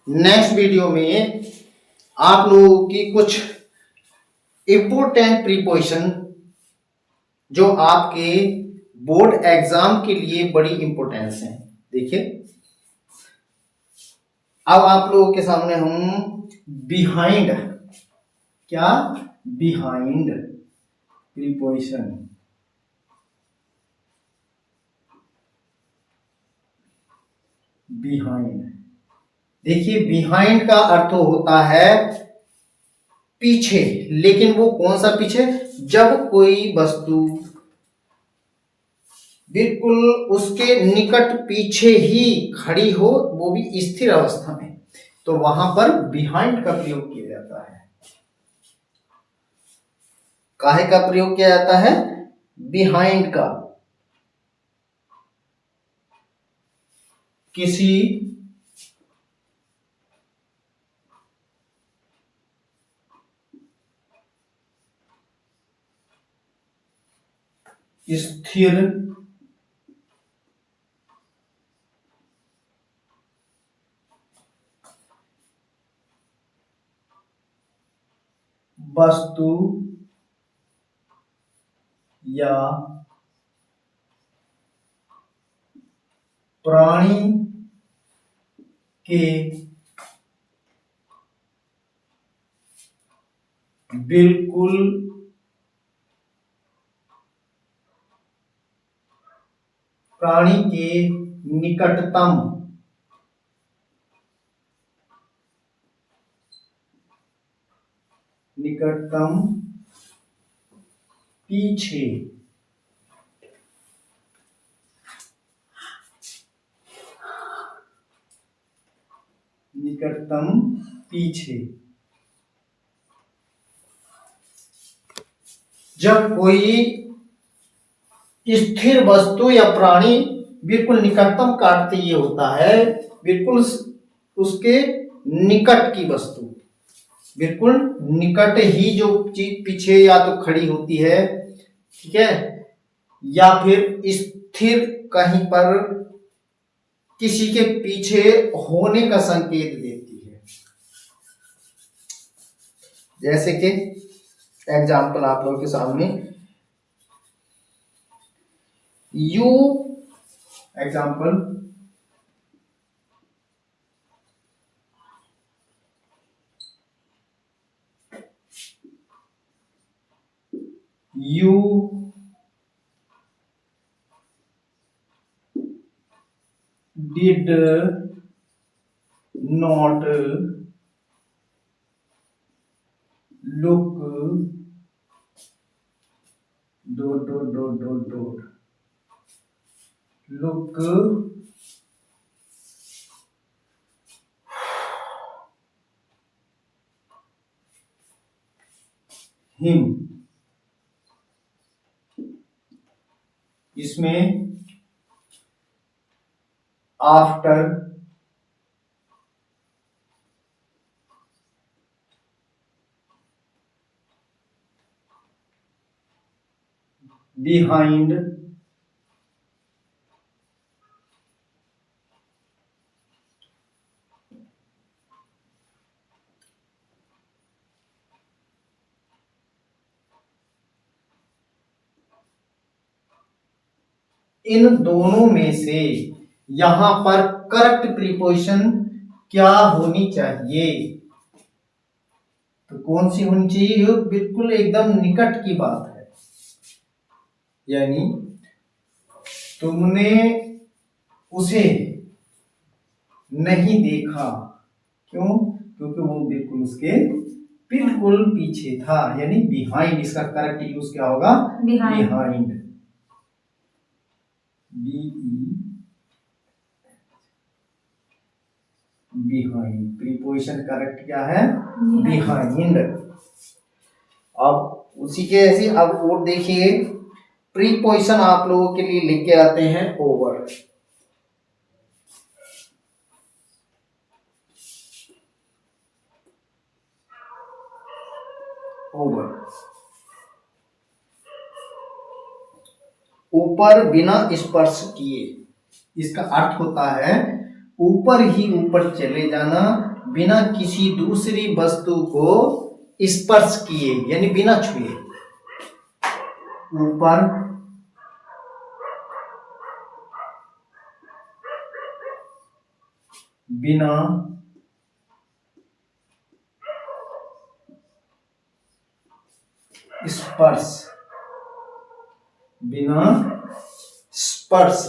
Next video में आप लोगों की कुछ इंपोर्टेंट प्रीपोजिशन जो आपके बोर्ड एग्जाम के लिए बड़ी इंपॉर्टेंस है। देखिए, अब आप लोगों के सामने हम बिहाइंड, क्या बिहाइंड प्रीपोजिशन, बिहाइंड। देखिए, बिहाइंड का अर्थ होता है पीछे, लेकिन वो कौन सा पीछे? जब कोई वस्तु बिल्कुल उसके निकट पीछे ही खड़ी हो, वो भी स्थिर अवस्था में, तो वहां पर बिहाइंड का प्रयोग किया जाता है। काहे का प्रयोग किया जाता है? बिहाइंड का। किसी स्थिर वस्तु या प्राणी के बिल्कुल प्राणी के निकटतम पीछे जब कोई स्थिर वस्तु या प्राणी बिल्कुल निकटतम का अर्थ ये होता है बिल्कुल उसके निकट की वस्तु, बिल्कुल निकट ही जो चीज पीछे या तो खड़ी होती है, ठीक है, या फिर स्थिर कहीं पर किसी के पीछे होने का संकेत देती है। जैसे कि एग्जाम्पल आप लोगों के सामने, you example, you did not look look him। इसमें आफ्टर बिहाइंड इन दोनों में से यहां पर करेक्ट प्रीपोजिशन क्या होनी चाहिए? तो कौन सी होनी चाहिए? बिल्कुल एकदम निकट की बात है, यानी तुमने उसे नहीं देखा। क्यों? क्योंकि वो बिल्कुल उसके बिल्कुल पीछे था, यानी बिहाइंड। इसका करेक्ट यूज क्या होगा? बिहाइंड। बिहाइंड प्रीपोजिशन करेक्ट क्या है? बिहाइंड। अब उसी के ऐसे अब और देखिए, प्रीपोजिशन आप लोगों के लिए लिख के आते हैं ओवर। ओवर, ऊपर बिना स्पर्श किए, इसका अर्थ होता है ऊपर ही ऊपर चले जाना बिना किसी दूसरी वस्तु को स्पर्श किए, यानी बिना छुए। ऊपर बिना स्पर्श, बिना स्पर्श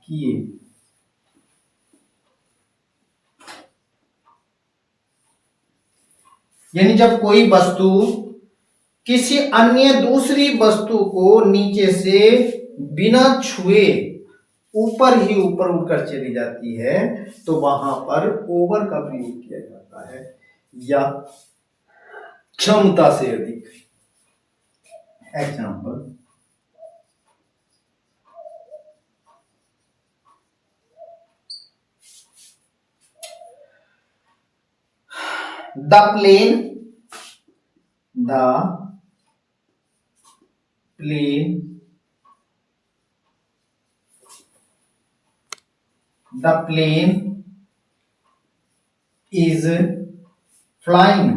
किए। यानी जब कोई वस्तु किसी अन्य दूसरी वस्तु को नीचे से बिना छुए ऊपर ही ऊपर उड़कर चली जाती है तो वहां पर ओवर का प्रयोग किया जाता है, या क्षमता से अधिक। Example, the plane is flying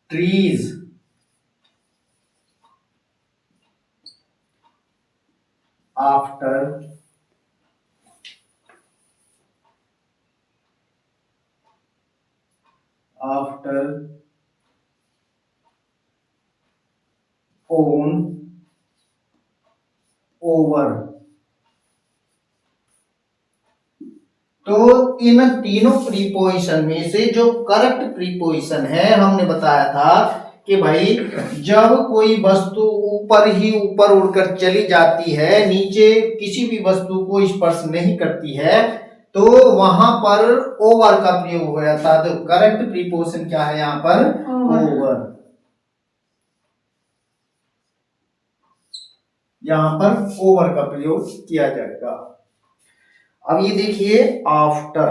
trees after on over। तो इन तीनों प्रीपोजिशन में से जो करेक्ट प्रीपोजिशन है, हमने बताया था कि भाई जब कोई वस्तु ऊपर ही ऊपर उड़कर चली जाती है, नीचे किसी भी वस्तु को स्पर्श नहीं करती है, तो वहां पर ओवर का प्रयोग हो जाता है। तो करेक्ट प्रीपोजिशन क्या है यहाँ पर? ओवर। यहां पर ओवर का प्रयोग किया जाएगा। अब ये देखिए आफ्टर।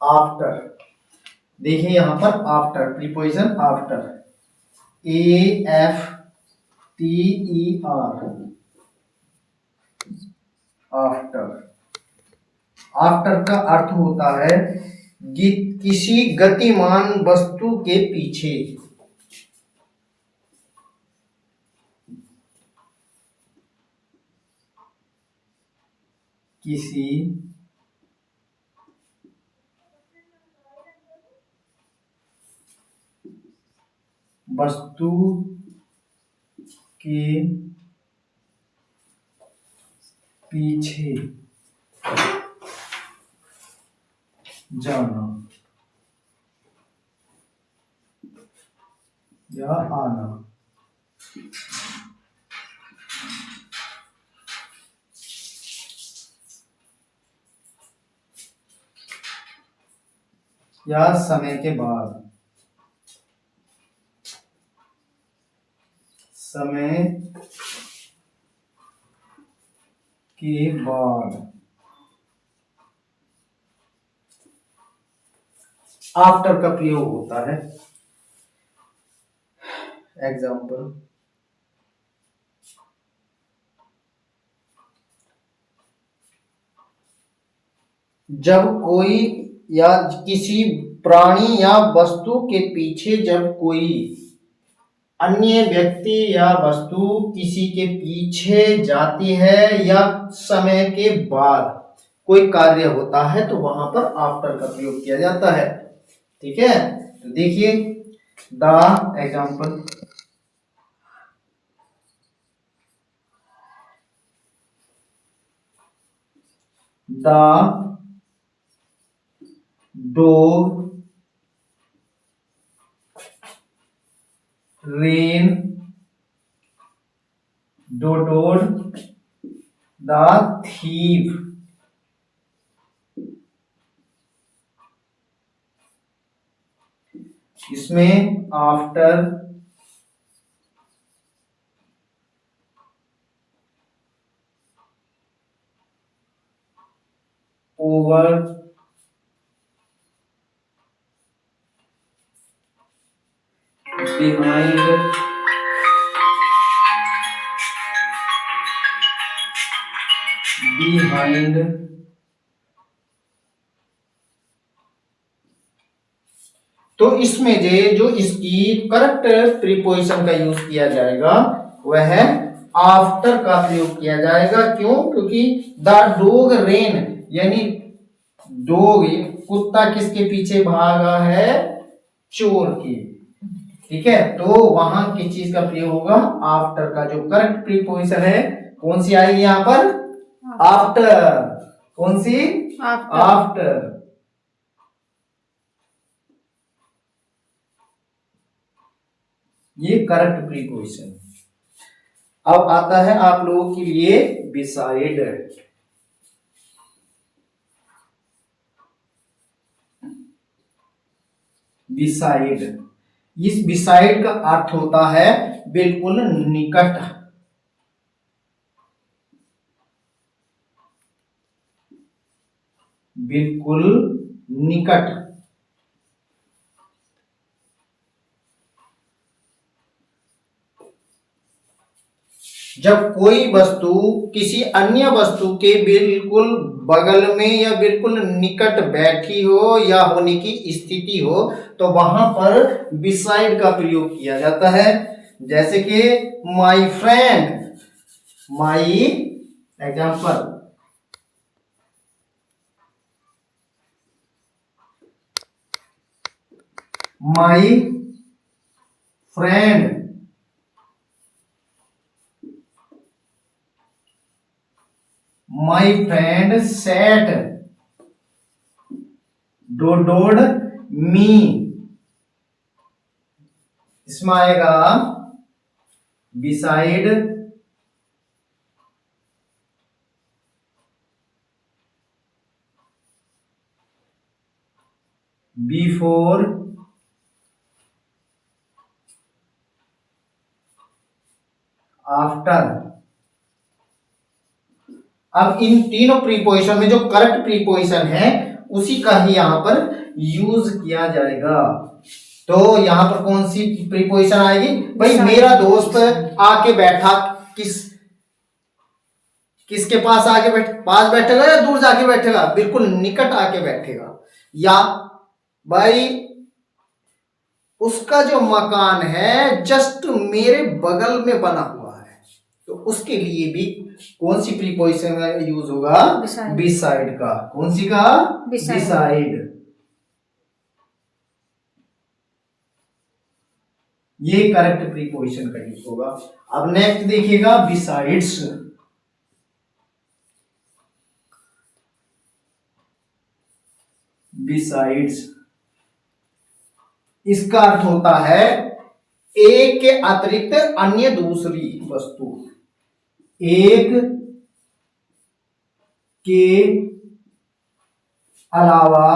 आफ्टर देखिए यहां पर after preposition after, AFTER, after. After का अर्थ होता है किसी गतिमान वस्तु के पीछे। किसी वस्तु के पीछे जाना या आना। या समय के बाद, समय के बाद आफ्टर का प्रयोग होता है। एग्जाम्पल, जब कोई या किसी प्राणी या वस्तु के पीछे जब कोई अन्य व्यक्ति या वस्तु किसी के पीछे जाती है या समय के बाद कोई कार्य होता है तो वहां पर आफ्टर का प्रयोग किया जाता है। ठीक है, तो देखिए the example, the dog ran dodod the thief, इसमें आफ्टर ओवर बिहाइंड बिहाइंड तो इसमें जो इसकी करेक्ट प्रीपोजिशन का यूज किया जाएगा वह है आफ्टर का प्रयोग किया जाएगा। क्यों? क्योंकि द डॉग रेन, यानी डॉग कुत्ता किसके पीछे भागा है? चोर के। ठीक है, तो वहां किस चीज का प्रयोग होगा? आफ्टर का। जो करेक्ट प्रीपोजिशन है कौन सी आएगी यहां पर? आफ्टर। कौन सी? आफ्टर। ये करेक्ट प्रीपोजिशन। अब आता है आप लोगों के लिए बिसाइड। बिसाइड, इस बिसाइड का अर्थ होता है बिल्कुल निकट। बिल्कुल निकट। जब कोई वस्तु किसी अन्य वस्तु के बिल्कुल बगल में या बिल्कुल निकट बैठी हो या होने की स्थिति हो तो वहां पर बिसाइड का प्रयोग किया जाता है। जैसे कि my friend, my example, my friend, my friend set डोडोड मी, इसमें आएगा बिसाइड बिफोर आफ्टर। अब इन तीनों प्रीपोजिशन में जो करेक्ट प्रीपोजिशन है उसी का ही यहां पर यूज किया जाएगा। तो यहां पर कौन सी प्रीपोजिशन आएगी भाई? मेरा दोस्त आके बैठा, किसके पास आके पास बैठेगा या दूर जाके बैठेगा? बिल्कुल निकट आके बैठेगा। या भाई उसका जो मकान है जस्ट मेरे बगल में बना हुआ है, तो उसके लिए भी कौन सी प्रीपोजिशन का यूज होगा? बिसाइड का। कौन सी का? बिसाइड। ये करेक्ट प्रीपोजिशन का यूज होगा। अब नेक्स्ट देखिएगा बिसाइड्स। बिसाइड्स, इसका अर्थ होता है एक के अतिरिक्त अन्य दूसरी वस्तु। एक के अलावा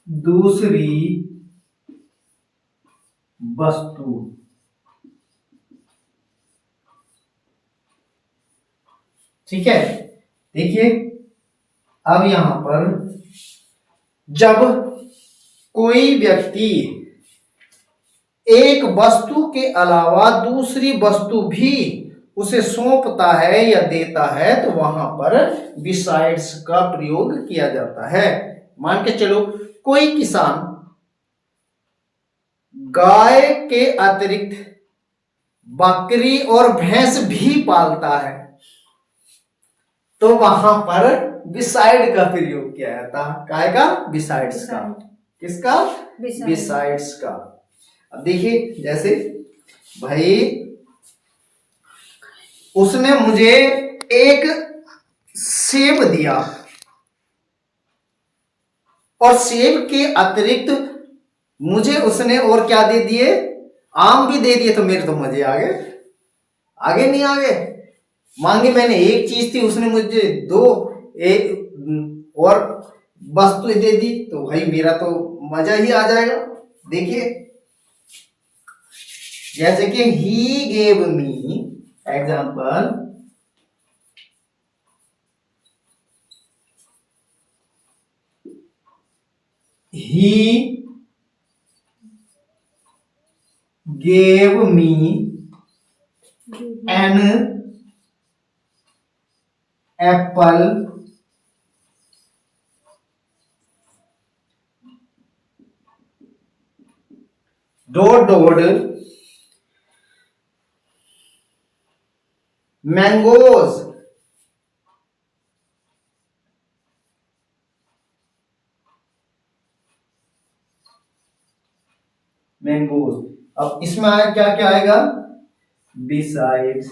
दूसरी वस्तु। ठीक है, देखिए अब यहां पर जब कोई व्यक्ति एक वस्तु के अलावा दूसरी वस्तु भी उसे सौंपता है या देता है तो वहां पर बिसाइड्स का प्रयोग किया जाता है। मान के चलो कोई किसान गाय के अतिरिक्त बकरी और भैंस भी पालता है तो वहां पर बिसाइड का प्रयोग किया जाता है। काय का? बिसाइड्स का। किसका? बिसाइड्स का। अब देखिए जैसे भाई उसने मुझे एक सेब दिया और सेब के अतिरिक्त मुझे उसने और क्या दे दिए? आम भी दे दिए तो मेरे तो मजे आ गए, आगे नहीं आ गए। मांगी मैंने एक चीज थी, उसने मुझे दो एक और वस्तु दे दी, तो भाई मेरा तो मजा ही आ जाएगा। देखिए जैसे कि he gave me, example, he gave me an apple dot dot mangoes। Mangoes. अब इसमें आया क्या क्या आएगा, बिसाइड्स,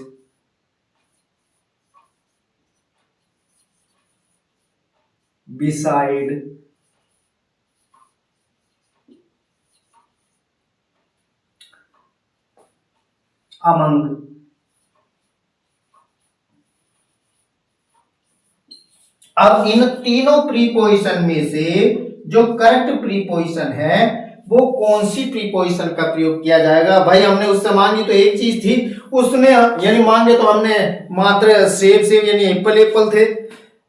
बिसाइड, अमंग। अब इन तीनों प्रीपोजिशन में से जो करेक्ट प्रीपोजिशन है वो कौन सी प्रीपोजिशन का प्रयोग किया जाएगा। भाई हमने उससे मांगी तो एक चीज थी, उसने यानी मांगे तो हमने मात्र सेब सेब यानी एप्पल एप्पल थे,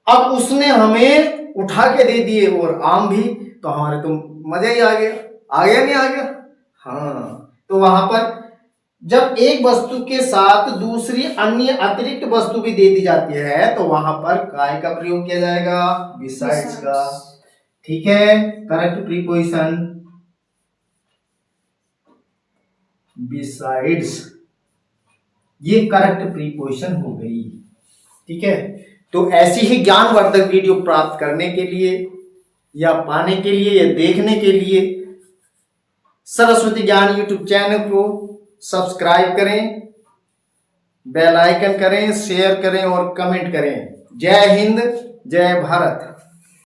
अब उसने हमें उठा के दे दिए और आम भी, तो हमारे तो मजा ही आ गया नहीं आ गया। हाँ, तो वहां पर जब एक वस्तु के साथ दूसरी अन्य अतिरिक्त वस्तु भी दे दी जाती है तो वहां पर काय का प्रयोग किया जाएगा, बिसाइड्स का। ठीक है, करेक्ट प्रीपोजिशन बिसाइड्स, ये करेक्ट प्रीपोजिशन हो गई। ठीक है, तो ऐसी ही ज्ञानवर्धक वीडियो प्राप्त करने के लिए या पाने के लिए या देखने के लिए सरस्वती ज्ञान यूट्यूब चैनल को सब्सक्राइब करें, बेल आइकन करें, शेयर करें और कमेंट करें। जय हिंद, जय भारत।